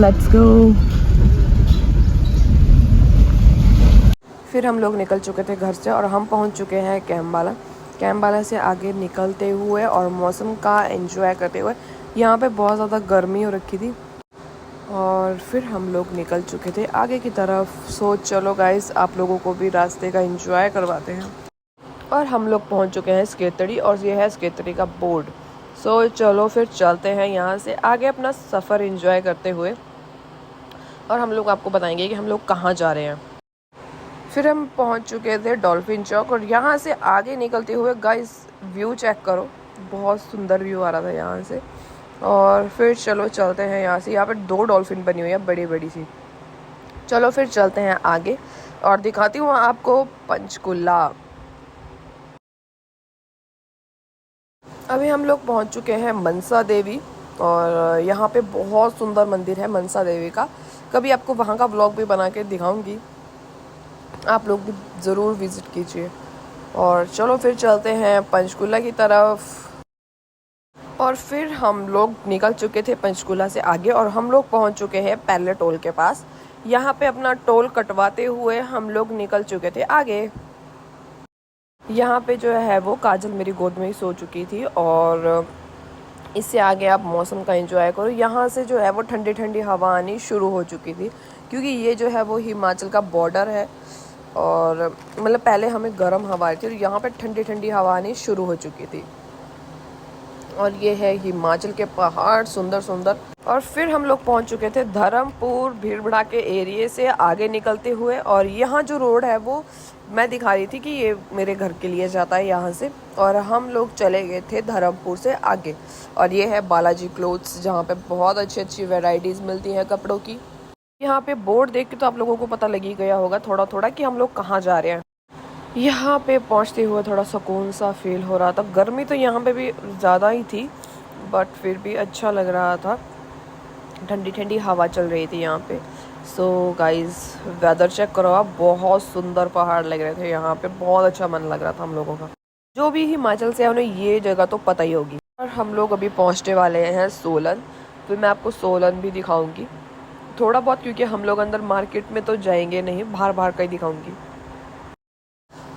Let's go. फिर हम लोग निकल चुके थे घर से और हम पहुंच चुके हैं कैम्बाला। कैम्बाला से आगे निकलते हुए और मौसम का एंजॉय करते हुए, यहाँ पे बहुत ज़्यादा गर्मी हो रखी थी और फिर हम लोग निकल चुके थे आगे की तरफ। सो चलो गाइस, आप लोगों को भी रास्ते का एंजॉय करवाते हैं। और हम लोग पहुंच चुके हैं स्केतड़ी और ये है स्केतड़ी का बोर्ड। सो चलो फिर चलते हैं यहाँ से आगे अपना सफ़र एंजॉय करते हुए और हम लोग आपको बताएंगे कि हम लोग कहाँ जा रहे हैं। फिर हम पहुंच चुके थे डॉल्फिन चौक और यहाँ से आगे निकलते हुए गाइस व्यू चेक करो, बहुत सुंदर व्यू आ रहा था यहाँ से। और फिर चलो चलते हैं यहाँ से। यहाँ पर 2 डॉल्फिन बनी हुई है बड़ी बड़ी सी। चलो फिर चलते हैं आगे और दिखाती हूँ आपको पंचकुला। अभी हम लोग पहुँच चुके हैं मनसा देवी और यहाँ पे बहुत सुंदर मंदिर है मनसा देवी का। कभी आपको वहाँ का व्लॉग भी बना के दिखाऊंगी, आप लोग भी ज़रूर विज़िट कीजिए। और चलो फिर चलते हैं पंचकुला की तरफ। और फिर हम लोग निकल चुके थे पंचकुला से आगे और हम लोग पहुंच चुके हैं पहले टोल के पास। यहाँ पे अपना टोल कटवाते हुए हम लोग निकल चुके थे आगे। यहाँ पे जो है वो काजल मेरी गोद में ही सो चुकी थी और इससे आगे आप मौसम का एंजॉय करो। यहाँ से जो है वो ठंडी ठंडी हवा आनी शुरू हो चुकी थी क्योंकि ये जो है वो हिमाचल का बॉर्डर है और मतलब पहले हमें गर्म हवा आई थी और यहाँ पे ठंडी ठंडी हवा आनी शुरू हो चुकी थी। और ये है हिमाचल के पहाड़ सुंदर सुंदर। और फिर हम लोग पहुँच चुके थे धर्मपुर भीड़ के एरिए से आगे निकलते हुए और यहाँ जो रोड है वो मैं दिखा रही थी कि ये मेरे घर के लिए जाता है यहाँ से। और हम लोग चले गए थे धर्मपुर से आगे और ये है बालाजी क्लोथ्स जहाँ पे बहुत अच्छी अच्छी वैरायटीज़ मिलती हैं कपड़ों की। यहाँ पे बोर्ड देख के तो आप लोगों को पता लग ही गया होगा थोड़ा थोड़ा कि हम लोग कहाँ जा रहे हैं। यहाँ पे पहुँचते हुए थोड़ा सुकून सा फील हो रहा था। गर्मी तो यहाँ पे भी ज़्यादा ही थी बट फिर भी अच्छा लग रहा था, ठंडी ठंडी हवा चल रही थी यहाँ पे। सो गाइस वेदर चेक करो आप, बहुत सुंदर पहाड़ लग रहे थे यहाँ पे, बहुत अच्छा मन लग रहा था हम लोगों का। जो भी हिमाचल से है उन्हें ये जगह तो पता ही होगी। और हम लोग अभी पहुँचने वाले हैं सोलन। फिर मैं आपको सोलन भी दिखाऊंगी थोड़ा बहुत क्योंकि हम लोग अंदर मार्केट में तो जाएंगे नहीं, बाहर बाहर का ही दिखाऊंगी।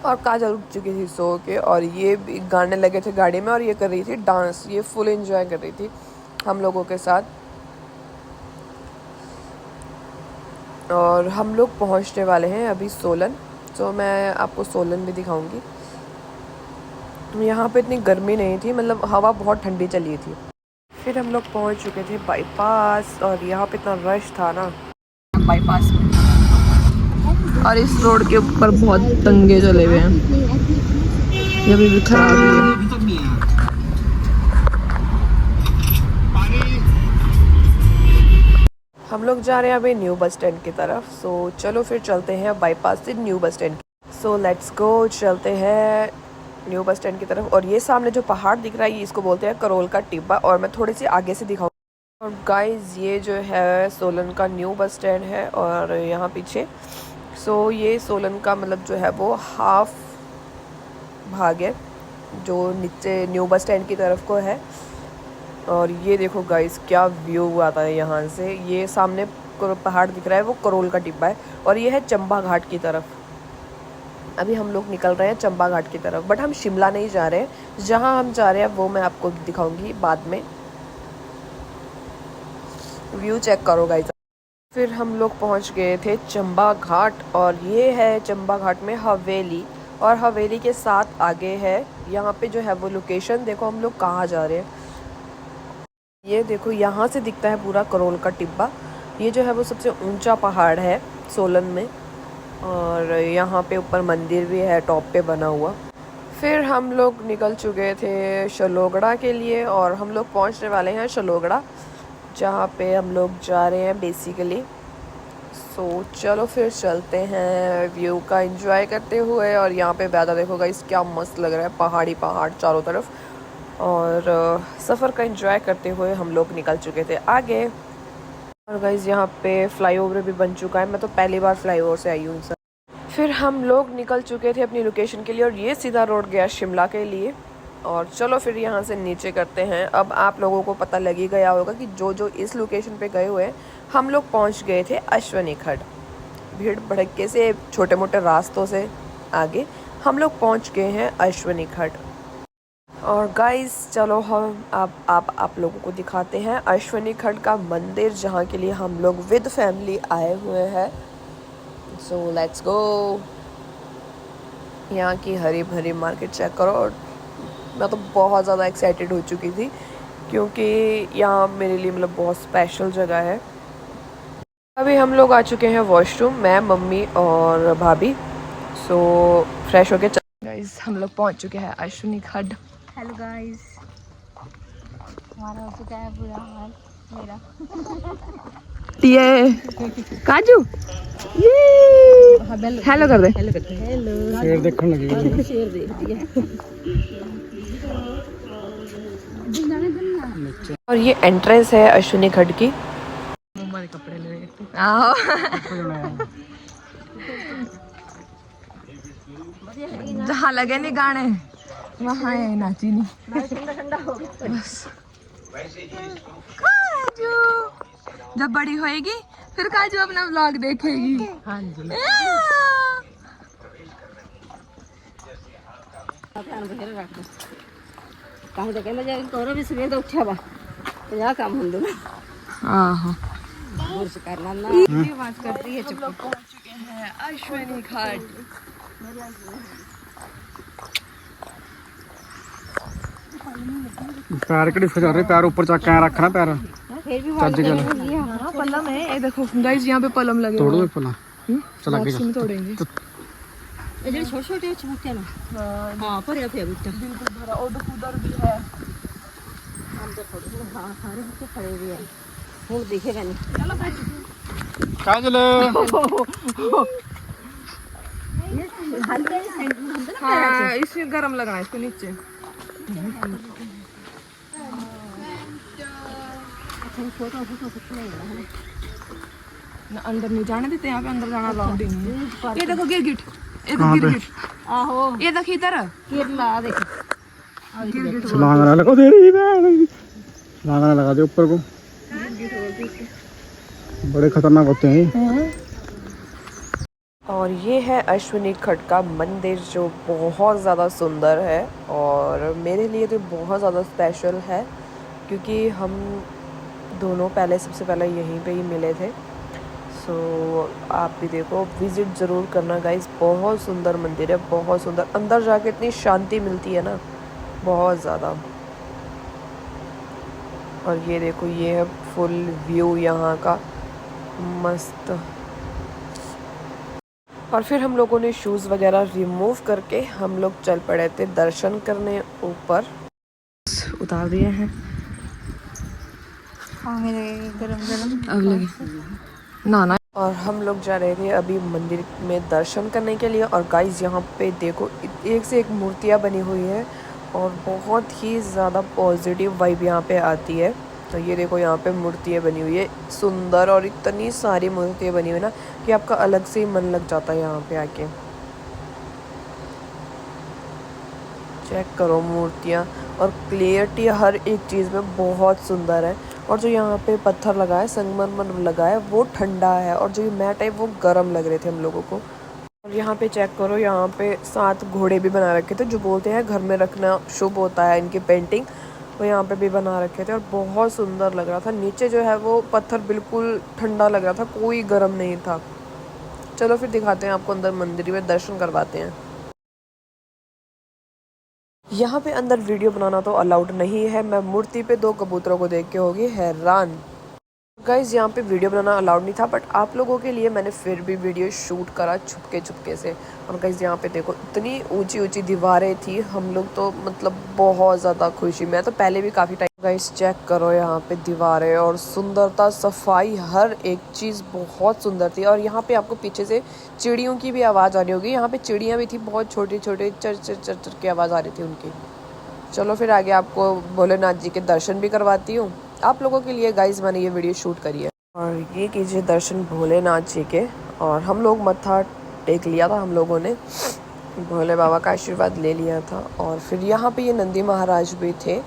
और काजल उठ चुकी थी सो के और ये भी गाने लगे थे गाड़ी में और ये कर रही थी डांस, ये फुल एंजॉय कर रही थी हम लोगों के साथ। और हम लोग पहुंचने वाले हैं अभी सोलन। तो मैं आपको सोलन भी दिखाऊंगी। यहाँ पे इतनी गर्मी नहीं थी, मतलब हवा बहुत ठंडी चली थी। फिर हम लोग पहुंच चुके थे बाईपास और यहाँ पे इतना रश था ना बाईपास में। और इस रोड के ऊपर बहुत तंगे चले हुए हैं, ये भी खराब है। हम लोग जा रहे हैं अभी न्यू बस स्टैंड की तरफ। सो चलो फिर चलते हैं बाईपास से new bus stand. So let's go, चलते हैं न्यू बस स्टैंड की तरफ। और ये सामने जो पहाड़ दिख रहा है इसको बोलते हैं करोल का टिब्बा और मैं थोड़ी सी आगे से दिखाऊँ। और गाइस ये जो है सोलन का न्यू बस स्टैंड है और यहाँ पीछे सो ये सोलन का मतलब जो है वो हाफ भाग है जो नीचे न्यू बस स्टैंड की तरफ को है। और ये देखो गाइस क्या व्यू आता है यहाँ से। ये सामने पहाड़ दिख रहा है वो करोल का टिब्बा है और ये है चंबा घाट की तरफ। अभी हम लोग निकल रहे हैं चंबा घाट की तरफ बट हम शिमला नहीं जा रहे हैं, जहाँ हम जा रहे हैं वो मैं आपको दिखाऊंगी बाद में। व्यू चेक करो गाइस। फिर हम लोग पहुंच गए थे चंबा घाट और ये है चंबा घाट में हवेली और हवेली के साथ आगे है यहाँ पे जो है वो लोकेशन। देखो हम लोग कहाँ जा रहे हैं, ये देखो यहाँ से दिखता है पूरा करोल का टिब्बा। ये जो है वो सबसे ऊंचा पहाड़ है सोलन में और यहाँ पे ऊपर मंदिर भी है टॉप पे बना हुआ। फिर हम लोग निकल चुके थे शलोगड़ा के लिए और हम लोग पहुँचने वाले हैं शलोगड़ा, जहाँ पे हम लोग जा रहे हैं बेसिकली। सो चलो फिर चलते हैं व्यू का एंजॉय करते हुए। और यहाँ पे वेदर देखो गाइस क्या मस्त लग रहा है, पहाड़ी पहाड़ चारों तरफ। और सफ़र का एंजॉय करते हुए हम लोग निकल चुके थे आगे। और गाइस यहाँ पे फ्लाईओवर भी बन चुका है, मैं तो पहली बार फ्लाईओवर से आई हूँ सर। फिर हम लोग निकल चुके थे अपनी लोकेशन के लिए और ये सीधा रोड गया शिमला के लिए। और चलो फिर यहाँ से नीचे करते हैं। अब आप लोगों को पता लग ही गया होगा कि जो जो इस लोकेशन पे गए हुए हैं हम लोग पहुंच गए थे अश्वनी खड्ड। भीड़ भड़के से छोटे मोटे रास्तों से आगे हम लोग पहुंच गए हैं अश्वनी खड्ड। और गाइस चलो हम आप लोगों को दिखाते हैं अश्वनी खड्ड का मंदिर, जहाँ के लिए हम लोग विद फैमिली आए हुए हैं। So let's go. यहाँ की हरी भरी मार्केट चेक करो। और मैं तो बहुत ज़्यादा एक्साइटेड हो चुकी थी क्योंकि यहाँ मेरे लिए मतलब बहुत स्पेशल जगह है। अभी हम लोग आ चुके हैं वॉशरूम, मैं, मम्मी और भाभी। सो फ्रेश होके गाइस हम लोग पहुँच चुके हैं अश्वनी खड्ड। हेलो गाइस, हमारा हो चुका है बुरा हाल मेरा। ये काजू ये हेलो कर दे। हेलो शेर देखने लगी। शेर देख दिया। और ये एंट्रेंस है अश्वनी खड्ड की। हमारे कपड़े ले जहाँ लगे नहीं गाने वहाँ है नाची नहीं। बस काजू जब बड़ी होएगी फिर काजू अपना व्लॉग देखेगी। हाँ जी। काम तो कहना जाए करो भी सवेर तो उठा बा तो यहाँ काम हम दोनों आहो बुर्श करना ना ये बात करती है। चुप पहुंच चुके हैं अश्वनी घाट। पैर कड़ी सजा रहे, पैर ऊपर चक के रखना पैर। फिर भी चज गया हाँ पलम है, ये देखो गाइस यहाँ पे पलम लगे तोड़ो पला चला के में तोड़ेंगे। ये जो छोटे छोटे छूटे ना हाँ पर या फिर बुट्टा बिल्कुल भरा। और उधर भी है। हम तो थोड़े हाँ सारे बुट्टे खड़े हुए हैं, वो दिखेगा नहीं। कहाँ चले? हाँ इसे गरम लगना है इसको नीचे। ना अंदर नहीं जाने देते, यहाँ पे अंदर जाना अलाउड ही नहीं है। ये देखो गिरगिट, ये देखो गिरगिट, आहो ये देखो इधर केरला देख गिरगिट। लांगना लगा दे रही है, लांगना लगा दे ऊपर को। बड़े खतरनाक होते हैं। और ये है अश्वनी खड्ड का मंदिर जो बहुत ज़्यादा सुंदर है और मेरे लिए तो बहुत ज़्यादा स्पेशल है क्योंकि हम दोनों सबसे पहले यहीं पे ही मिले थे। सो आप भी देखो, विज़िट ज़रूर करना गाइस। बहुत सुंदर मंदिर है, बहुत सुंदर। अंदर जाके इतनी शांति मिलती है ना, बहुत ज़्यादा। और ये देखो, ये है फुल व्यू यहाँ का, मस्त। और फिर हम लोगों ने शूज़ वगैरह रिमूव करके हम लोग चल पड़े थे दर्शन करने ऊपर। उतार दिए हैं। हाँ मेरे गरम गरम अब लगे ना। और हम लोग जा रहे थे अभी मंदिर में दर्शन करने के लिए। और गाइस यहाँ पे देखो, एक से एक मूर्तियाँ बनी हुई है और बहुत ही ज़्यादा पॉजिटिव वाइब यहाँ पे आती है। तो ये देखो, यहाँ पे मूर्तियाँ बनी हुई है सुंदर, और इतनी सारी मूर्तियाँ बनी हुई ना कि आपका अलग से ही मन लग जाता है यहाँ पे आके। चेक करो मूर्तियाँ, और क्लियरिटी हर एक चीज़ में बहुत सुंदर है। और जो यहाँ पे पत्थर लगा है, संगमरमर लगा है, वो ठंडा है, और जो ये मैट है वो गर्म लग रहे थे हम लोगों को। और यहाँ पे चेक करो, यहाँ पे 7 घोड़े भी बना रखे थे जो बोलते हैं घर में रखना शुभ होता है। इनकी पेंटिंग वो यहाँ पे भी बना रखे थे और बहुत सुंदर लग रहा था। नीचे जो है वो पत्थर बिल्कुल ठंडा लग रहा था, कोई गर्म नहीं था। चलो फिर दिखाते हैं आपको, अंदर मंदिर में दर्शन करवाते हैं। यहाँ पे अंदर वीडियो बनाना तो अलाउड नहीं है। मैं मूर्ति पे 2 कबूतरों को देख के होगी हैरान। गाइज यहाँ पे वीडियो बनाना अलाउड नहीं था, बट आप लोगों के लिए मैंने फिर भी वीडियो शूट करा छुपके से। और गाइज यहाँ पे देखो, इतनी ऊंची ऊंची दीवारें थी, हम लोग तो मतलब बहुत ज़्यादा खुशी। मैं तो पहले भी काफ़ी टाइम। गाइज चेक करो यहाँ पे दीवारें और सुंदरता, सफाई, हर एक चीज़ बहुत सुंदर थी। और यहाँ पे आपको पीछे से चिड़ियों की भी आवाज़ आ रही होगी। यहाँ पे चिड़ियाँ भी थी, बहुत छोटी छोटी चर चर चर चर की आवाज़ आ रही थी उनकी। चलो फिर आगे आपको भोलेनाथ जी के दर्शन भी करवाती हूँ आप लोगों के लिए। गाइज मैंने ये वीडियो शूट करी है। और ये कीजिए दर्शन भोलेनाथ जी के। और हम लोग मत्था टेक लिया था हम लोगों ने, भोले बाबा का आशीर्वाद ले लिया था। और फिर यहाँ पे ये नंदी महाराज भी थे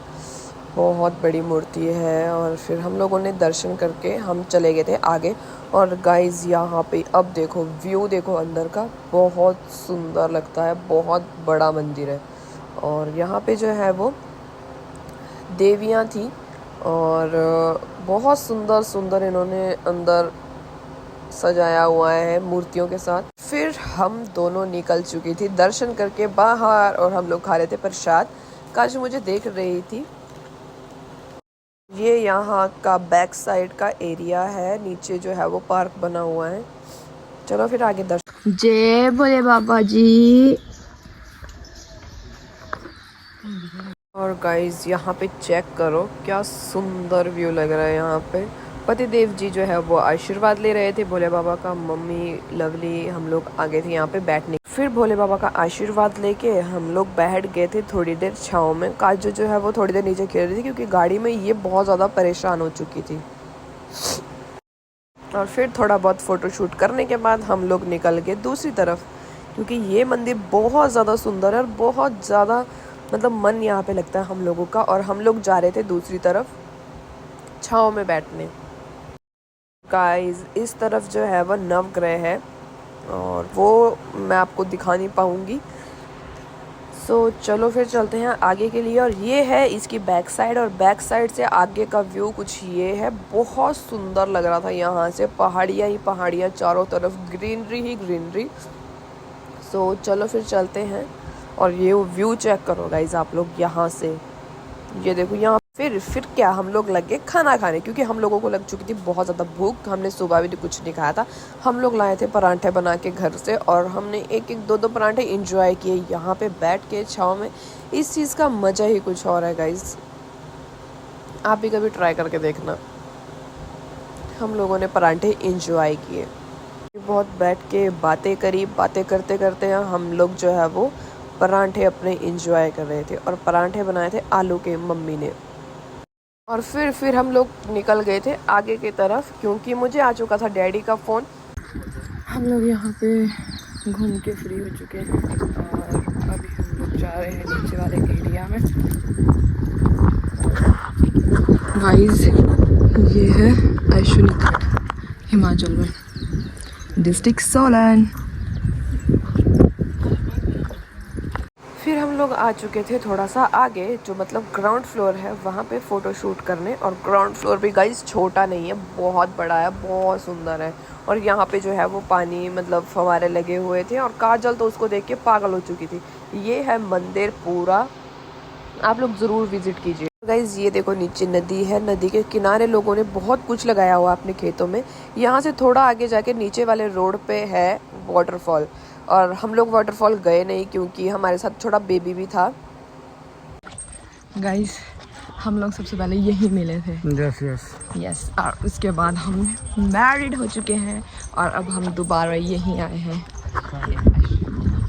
बहुत बड़ी मूर्ति है। और फिर हम लोगों ने दर्शन करके हम चले गए थे आगे। और गाइस यहाँ पे अब देखो व्यू देखो अंदर का, बहुत सुंदर लगता है, बहुत बड़ा मंदिर है। और यहाँ पे जो है वो देवियाँ थी और बहुत सुंदर सुंदर इन्होंने अंदर सजाया हुआ है मूर्तियों के साथ। फिर हम दोनों निकल चुकी थी दर्शन करके बाहर और हम लोग खा रहे थे प्रसाद। काजू मुझे देख रही थी। ये यहाँ का बैक साइड का एरिया है, नीचे जो है वो पार्क बना हुआ है। चलो फिर आगे दर्शन। जय भोले बाबा जी। और गाइस यहाँ पे चेक करो क्या सुंदर व्यू लग रहा है। यहाँ पे पतिदेव जी जो है वो आशीर्वाद ले रहे थे भोले बाबा का। मम्मी लवली हम लोग आ गए थे यहाँ पे बैठने। फिर भोले बाबा का आशीर्वाद लेके हम लोग बैठ गए थे थोड़ी देर छाँव में। काजू जो है वो थोड़ी देर नीचे खेल रही थी क्योंकि गाड़ी में ये बहुत ज़्यादा परेशान हो चुकी थी। और फिर थोड़ा बहुत फ़ोटो शूट करने के बाद हम लोग निकल गए दूसरी तरफ, क्योंकि ये मंदिर बहुत ज़्यादा सुंदर है और बहुत ज़्यादा मतलब मन यहाँ पे लगता है हम लोगों का। और हम लोग जा रहे थे दूसरी तरफ छाँव में बैठने। गाइस इस तरफ जो है वो नवग्रह है और वो मैं आपको दिखा नहीं पाऊँगी। सो चलो फिर चलते हैं आगे के लिए। और ये है इसकी बैक साइड, और बैक साइड से आगे का व्यू कुछ ये है। बहुत सुंदर लग रहा था यहाँ से, पहाड़ियाँ ही पहाड़ियाँ, चारों तरफ ग्रीनरी ही ग्रीनरी। सो चलो फिर चलते हैं। और ये व्यू चेक करो गाइज आप लोग यहाँ से, ये देखो यहाँ। फिर क्या हम लोग लग गए खाना खाने, क्योंकि हम लोगों को लग चुकी थी बहुत ज़्यादा भूख। हमने सुबह भी कुछ नहीं खाया था। हम लोग लाए थे परांठे बना के घर से और हमने एक एक दो दो परांठे इंजॉय किए यहाँ पे बैठ के छाँव में। इस चीज़ का मज़ा ही कुछ और है गाइज, आप भी कभी ट्राई करके देखना। हम लोगों ने परांठे इंजॉय किए, बहुत बैठ के बातें करी। बातें करते करते हम लोग जो है वो परांठे अपने इंजॉय कर रहे थे। और परांठे बनाए थे आलू के मम्मी ने। और फिर हम लोग निकल गए थे आगे की तरफ, क्योंकि मुझे आ चुका था डैडी का फ़ोन। हम लोग यहाँ पे घूम के फ्री हो चुके हैं और अभी हम लोग जा रहे हैं नीचे वाले एरिया में। गाइस ये है अश्विनी घाट, हिमाचल में, डिस्ट्रिक्ट सोलन। फिर हम लोग आ चुके थे थोड़ा सा आगे, जो मतलब ग्राउंड फ्लोर है, वहाँ पे फ़ोटो शूट करने। और ग्राउंड फ्लोर भी गाइस छोटा नहीं है, बहुत बड़ा है, बहुत सुंदर है। और यहाँ पे जो है वो पानी मतलब फव्वारे लगे हुए थे और काजल तो उसको देख के पागल हो चुकी थी। ये है मंदिर पूरा, आप लोग ज़रूर विज़िट कीजिए। गाइस ये देखो नीचे नदी है, नदी के किनारे लोगों ने बहुत कुछ लगाया हुआ अपने खेतों में। यहाँ से थोड़ा आगे जाके नीचे वाले रोड पे है वाटरफॉल, और हम लोग वाटरफॉल गए नहीं क्योंकि हमारे साथ छोटा बेबी भी था। गाइस हम लोग सबसे पहले यही मिले थे। यस और उसके बाद हम मैरिड हो चुके हैं और अब हम दोबारा यहीं आए हैं।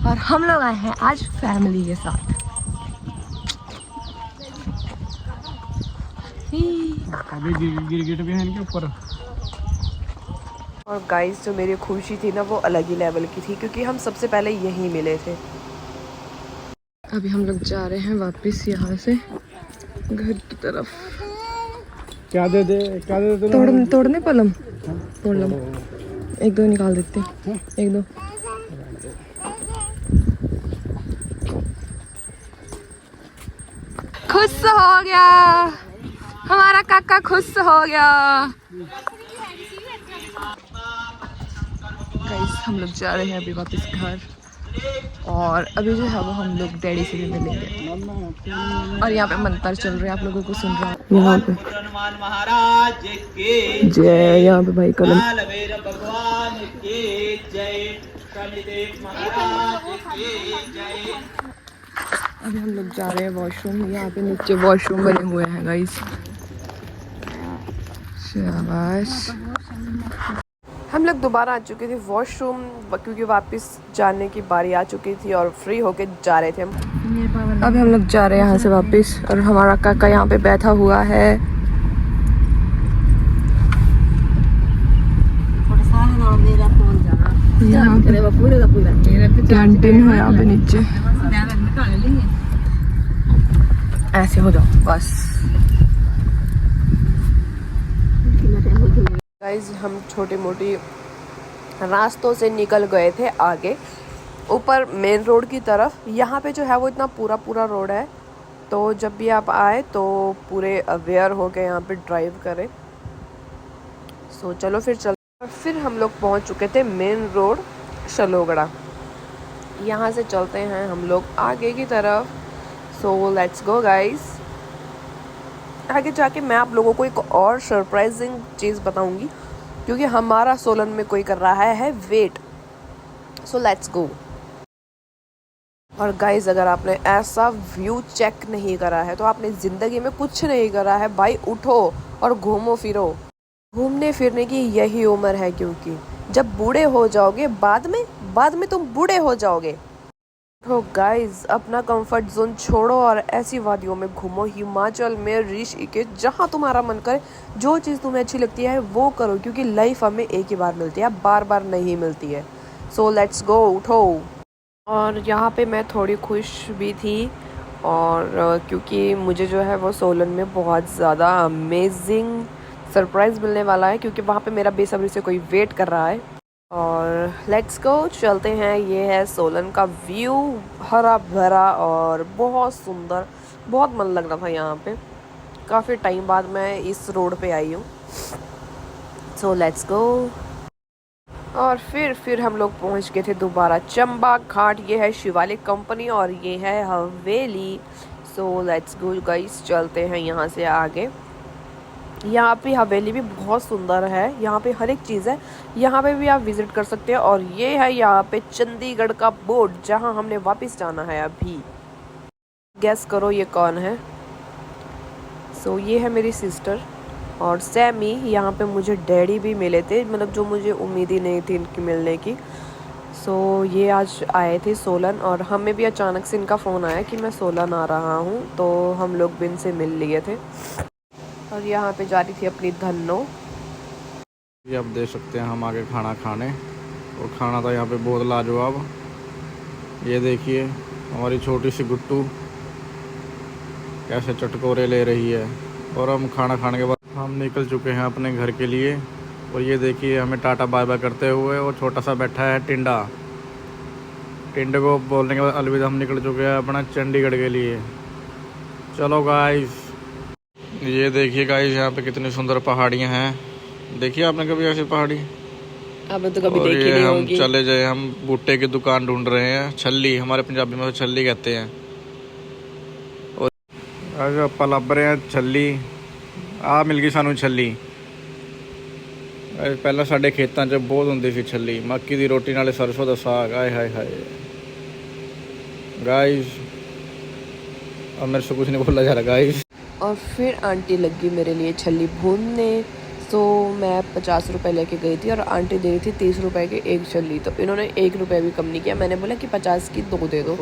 और हम लोग आए हैं आज फैमिली के साथ। अभी गिरगिट भी है इनके ऊपर। और गाइस जो मेरी खुशी थी ना वो अलग ही लेवल की थी, क्योंकि हम सबसे पहले यहीं मिले थे। अभी हम लोग जा रहे हैं वापस यहाँ से घर की तरफ। क्या दे तोड़ने पलम तोड़ लो, एक दो निकाल देते हैं, एक दो। खुश हो गया हमारा काका, खुश हो गया। गाइस हम लोग जा रहे हैं अभी वापस घर, और अभी जो है वो हम लोग डैडी से भी मिलेंगे। और यहाँ पे मंत्र चल रहे हैं, आप लोगों को सुन रहा है यहाँ पे। महाराज के जय, यहाँ पे भाई कलम। कालभैरव भगवान के जय, शनिदेव महाराज के जय। अभी हम लोग जा रहे हैं वॉशरूम। यहाँ पे नीचे वॉशरूम बने हुए हैं गाइस। शाबाश। हम लोग दोबारा आ चुके थे वॉशरूम, क्योंकि वापस जाने की बारी आ चुकी थी और फ्री होके जा रहे थे हम। अभी हम लोग जा रहे हैं यहाँ से वापस, और हमारा काका यहाँ पे बैठा हुआ है। कैंटीन है यहाँ पे नीचे। ऐसे हो जाओ बस। गाइस हम छोटी मोटी रास्तों से निकल गए थे आगे ऊपर मेन रोड की तरफ। यहाँ पे जो है वो इतना पूरा पूरा रोड है, तो जब भी आप आए तो पूरे अवेयर हो के यहाँ पे ड्राइव करें। सो चलो फिर हम लोग पहुँच चुके थे मेन रोड शलोगड़ा। यहाँ से चलते हैं हम लोग आगे की तरफ। So let's go guys. आगे जाके मैं आप लोगों को एक और सरप्राइजिंग चीज़ बताऊंगी, क्योंकि हमारा सोलन में कोई कर रहा है वेट। So let's go. और गाइस अगर आपने ऐसा व्यू चेक नहीं करा है तो आपने ज़िंदगी में कुछ नहीं करा है भाई। उठो और घूमो फिरो। घूमने फिरने की यही उम्र है, क्योंकि जब बूढ़े हो जाओगे बाद में तुम बूढ़े हो जाओगे। तो गाइस अपना कंफर्ट जोन छोड़ो और ऐसी वादियों में घूमो, हिमाचल में, ऋषिकेश, जहाँ तुम्हारा मन करे। जो चीज़ तुम्हें अच्छी लगती है वो करो, क्योंकि लाइफ हमें एक ही बार मिलती है, बार बार नहीं मिलती है। सो लेट्स गो, उठो। और यहाँ पे मैं थोड़ी खुश भी थी, और क्योंकि मुझे जो है वो सोलन में बहुत ज़्यादा अमेजिंग सरप्राइज़ मिलने वाला है, क्योंकि वहाँ पे मेरा बेसब्री से कोई वेट कर रहा है। और लेट्स गो, चलते हैं। ये है सोलन का व्यू, हरा भरा और बहुत सुंदर। बहुत मन लग रहा था यहाँ पे। काफ़ी टाइम बाद मैं इस रोड पे आई हूँ। So let's go. और फिर हम लोग पहुँच गए थे दोबारा चंबा घाट। ये है शिवालिक कंपनी और ये है हवेली। सो लेट्स गो गाइस, चलते हैं यहाँ से आगे। यहाँ पे हवेली भी बहुत सुंदर है, यहाँ पे हर एक चीज़ है, यहाँ पे भी आप विज़िट कर सकते हैं। और ये है यहाँ पे चंडीगढ़ का बोर्ड, जहाँ हमने वापस जाना है अभी। गेस करो ये कौन है। सो ये है मेरी सिस्टर और सैमी। यहाँ पे मुझे डैडी भी मिले थे, मतलब जो मुझे उम्मीद ही नहीं थी इनकी मिलने की। सो ये आज आए थे सोलन, और हमें भी अचानक से इनका फ़ोन आया कि मैं सोलन आ रहा हूँ, तो हम लोग भी इनसे मिल लिए थे। और यहाँ पे जा रही थी अपनी धन्नो। ये आप देख सकते हैं हम आगे खाना खाने, और खाना था यहाँ पे बहुत लाजवाब। ये देखिए हमारी छोटी सी गुट्टू कैसे चटकोरे ले रही है। और हम खाना खाने के बाद हम निकल चुके हैं अपने घर के लिए। और ये देखिए हमें टाटा बाय बाय करते हुए, और छोटा सा बैठा है टिंडा। टिंडे को बोलने के बाद अलविदा हम निकल चुके हैं अपना चंडीगढ़ के लिए। चलो गाइस, ये देखिए गाइस यहाँ पे कितनी सुंदर पहाड़ियाँ हैं। देखिए आपने कभी ऐसी पहाड़ी? आपने तो कभी और देखी ये नहीं हम होगी। चले जाए, हम भुट्टे की दुकान ढूंढ रहे हैं। छल्ली, हमारे पंजाबी में तो छल्ली कहते हैं। और पलब रहे हैं छल्ली। आ मिल गई सानू छल्ली। पहला साडे खेतों च बहुत होंदी सी छल्ली, मक्की दी रोटी नाले सरसों दा साग। आए हाय हाय गाइस, अब मेरे से कुछ नहीं बोला जा रहा गाइस। और फिर आंटी लगी मेरे लिए छल्ली भूनने। तो मैं 50 रुपये लेके गई थी और आंटी दे रही थी 30 रुपये की एक छल्ली। तो इन्होंने 1 रुपये भी कम नहीं किया। मैंने बोला कि 50 की 2 दे दो।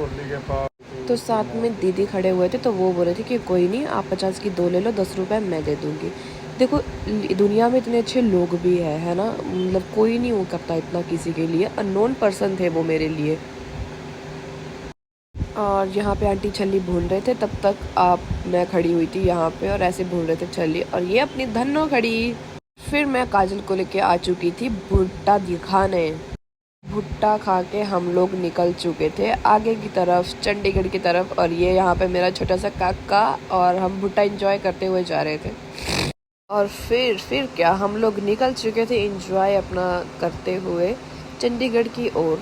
तो साथ में दीदी खड़े हुए थे, तो वो बोल रहे थे कि कोई नहीं, आप 50 की 2 ले लो, 10 रुपये मैं दे दूँगी। देखो दुनिया में इतने अच्छे लोग भी है ना, मतलब कोई नहीं वो करता इतना किसी के लिए। अननोन पर्सन थे वो मेरे लिए। और यहाँ पे आंटी छल्ली भून रहे थे, तब तक मैं खड़ी हुई थी यहाँ पे और ऐसे भून रहे थे छल्ली। और ये अपनी धन्नो खड़ी। फिर मैं काजल को लेके आ चुकी थी भुट्टा दिखाने। भुट्टा खा के हम लोग निकल चुके थे आगे की तरफ, चंडीगढ़ की तरफ। और ये यहाँ पे मेरा छोटा सा काका, और हम भुट्टा एंजॉय करते हुए जा रहे थे। और फिर क्या, हम लोग निकल चुके थे एंजॉय अपना करते हुए चंडीगढ़ की ओर।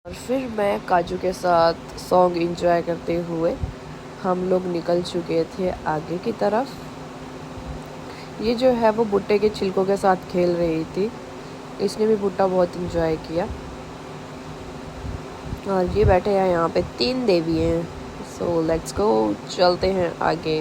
और फिर मैं काजू के साथ सॉन्ग एंजॉय करते हुए हम लोग निकल चुके थे आगे की तरफ। ये जो है वो भुट्टे के छिलकों के साथ खेल रही थी, इसने भी भुट्टा बहुत एंजॉय किया। और ये बैठे हैं यहाँ पे 3 देवी हैं। सो लेट्स गो, चलते हैं आगे।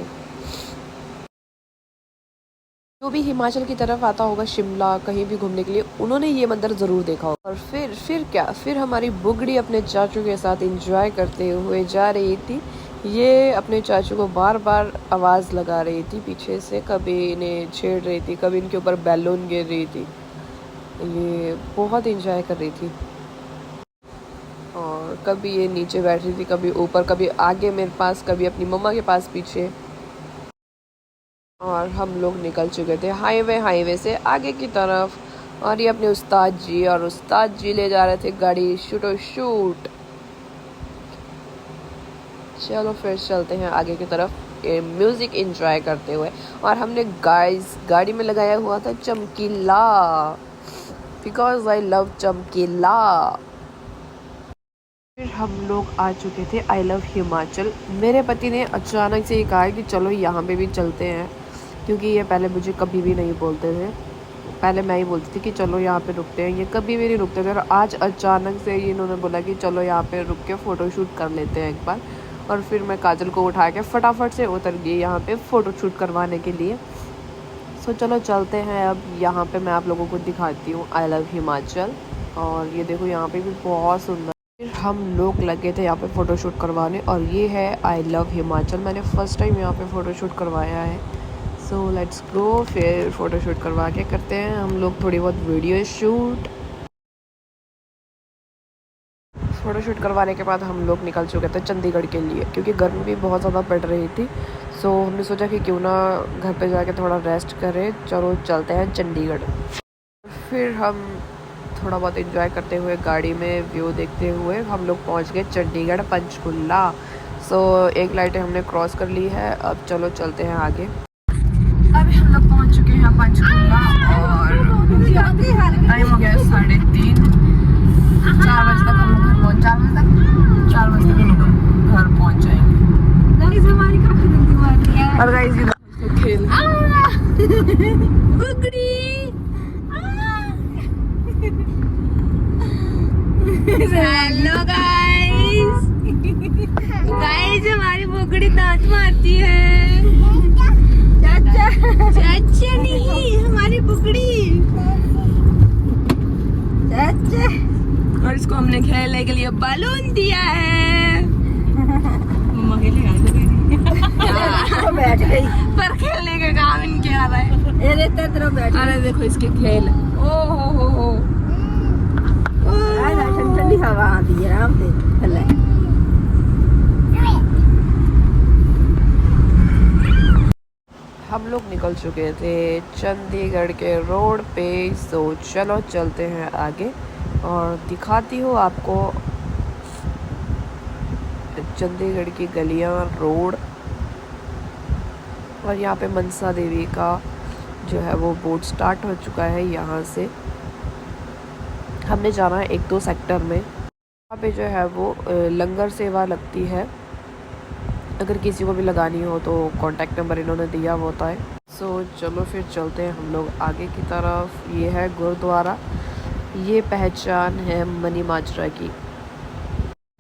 जो भी हिमाचल की तरफ आता होगा, शिमला कहीं भी घूमने के लिए, उन्होंने ये मंदिर ज़रूर देखा होगा। और फिर क्या, फिर हमारी बुगड़ी अपने चाचू के साथ एंजॉय करते हुए जा रही थी। ये अपने चाचू को बार बार आवाज़ लगा रही थी पीछे से, कभी इन्हें छेड़ रही थी, कभी इनके ऊपर बैलून गिर रही थी। ये बहुत एंजॉय कर रही थी। और कभी ये नीचे बैठ रही थी, कभी ऊपर, कभी आगे मेरे पास, कभी अपनी मम्मा के पास पीछे। और हम लोग निकल चुके थे हाईवे से आगे की तरफ। और ये अपने उस्ताद जी ले जा रहे थे गाड़ी शूट। चलो फिर चलते हैं आगे की तरफ म्यूजिक एंजॉय करते हुए। और हमने गाइस गाड़ी में लगाया हुआ था चमकीला, बिकॉज आई लव चमकीला। फिर हम लोग आ चुके थे आई लव हिमाचल। मेरे पति ने अचानक से ये कहा कि चलो यहाँ पे भी चलते हैं, क्योंकि ये पहले मुझे कभी भी नहीं बोलते थे। पहले मैं ही बोलती थी कि चलो यहाँ पे रुकते हैं, ये कभी भी नहीं रुकते थे। और आज अचानक से इन्होंने बोला कि चलो यहाँ पे रुक के फ़ोटोशूट कर लेते हैं एक बार। और फिर मैं काजल को उठा के फटाफट से उतर गई यहाँ पे फ़ोटोशूट करवाने के लिए। सो चलो चलते हैं अब यहाँ पे, मैं आप लोगों को दिखाती हूँ आई लव हिमाचल। और ये देखो यहाँ पे भी बहुत सुंदर। फिर हम लोग लगे थे यहाँ पे फ़ोटोशूट करवाने, और ये है आई लव हिमाचल। मैंने फ़र्स्ट टाइम यहाँ पे फ़ोटोशूट करवाया है। सो लेट्स गो, फिर फ़ोटोशूट करवा के करते हैं हम लोग थोड़ी बहुत वीडियो शूट। फ़ोटोशूट करवाने के बाद हम लोग निकल चुके थे चंडीगढ़ के लिए, क्योंकि गर्मी भी बहुत ज़्यादा पड़ रही थी। सो हमने सोचा कि क्यों ना घर पे जाके थोड़ा रेस्ट करें, चलो चलते हैं चंडीगढ़। फिर हम थोड़ा बहुत एंजॉय करते हुए गाड़ी में व्यू देखते हुए हम लोग पहुंच गए चंडीगढ़ पंचकुला। सो एक लाइट हमने क्रॉस कर ली है, अब चलो चलते हैं आगे। अभी हम लोग पहुंच चुके हैं पंचकुला और टाइम हो गया है 3:30। 4 बजे तक हम लोग घर पहुँच 4 बजे तक हम लोग घर पहुँच जाएंगे। और गाइस ये खेल हेलो गाइस हमारी बोकड़ी दांत मारती है। चाचा नहीं, हमारी बोकड़ी चाचा। और इसको हमने खेलने के लिए बलून दिया है। मम्मा के लिए बैठ गई, पर खेलने का काम इनके आ रहा है। अरे देखो इसके खेल, ओ हो ठंडी हवा आती है आराम से। हम लोग निकल चुके थे चंडीगढ़ के रोड पे। सो चलो चलते हैं आगे और दिखाती हूँ आपको चंडीगढ़ की गलियाँ, रोड। और यहाँ पे मनसा देवी का जो है वो बोट स्टार्ट हो चुका है। यहाँ से हमने जाना है 1-2 सेक्टर में। यहाँ पे जो है वो लंगर सेवा लगती है, अगर किसी को भी लगानी हो तो कॉन्टैक्ट नंबर इन्होंने दिया होता है। सो चलो फिर चलते हैं हम लोग आगे की तरफ। ये है गुरुद्वारा, ये पहचान है मनी माजरा की।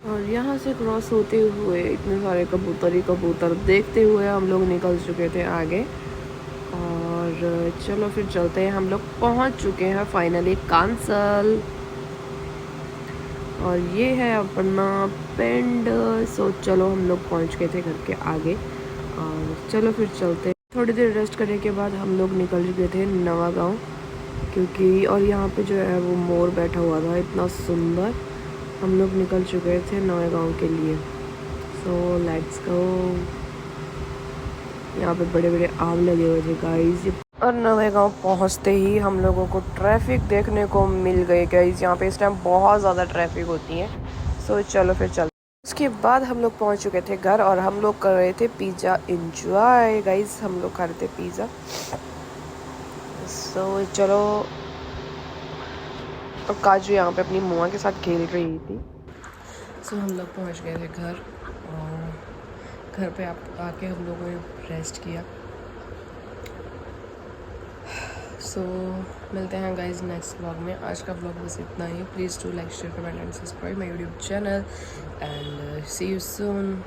और यहाँ से क्रॉस होते हुए इतने सारे कबूतर देखते हुए हम लोग निकल चुके थे आगे। और चलो फिर चलते हैं, हम लोग पहुँच चुके हैं फाइनली कांसल। और ये है अपना पिंड। सो चलो हम लोग पहुँच गए थे घर के आगे, और चलो फिर चलते हैं। थोड़ी देर रेस्ट करने के बाद हम लोग निकल चुके थे नवा गाँव, क्योंकि और यहाँ पे जो है वो मोर बैठा हुआ था इतना सुंदर। हम लोग निकल चुके थे नवा गाँव के लिए। So let's go. यहाँ पे बड़े बड़े आम लगे हुए थे गाइस। और नवे गाँव पहुँचते ही हम लोगों को ट्रैफिक देखने को मिल गई गाइस। यहाँ पे इस टाइम बहुत ज़्यादा ट्रैफिक होती है। सो चलो फिर चलते। उसके बाद हम लोग पहुँच चुके थे घर, और हम लोग कर रहे थे पिज़्ज़ा एंजॉय गाइस। हम लोग खा रहे थे पिज़्ज़ा। सो चलो। और काजू यहाँ पे अपनी मुआ के साथ खेल रही थी। सो हम लोग पहुँच गए थे घर, और घर पे आके हम लोगों ने रेस्ट किया। सो मिलते हैं गाइज नेक्स्ट व्लॉग में। आज का व्लॉग बस इतना ही। Please do like, share, comment and subscribe my YouTube channel, and see you soon.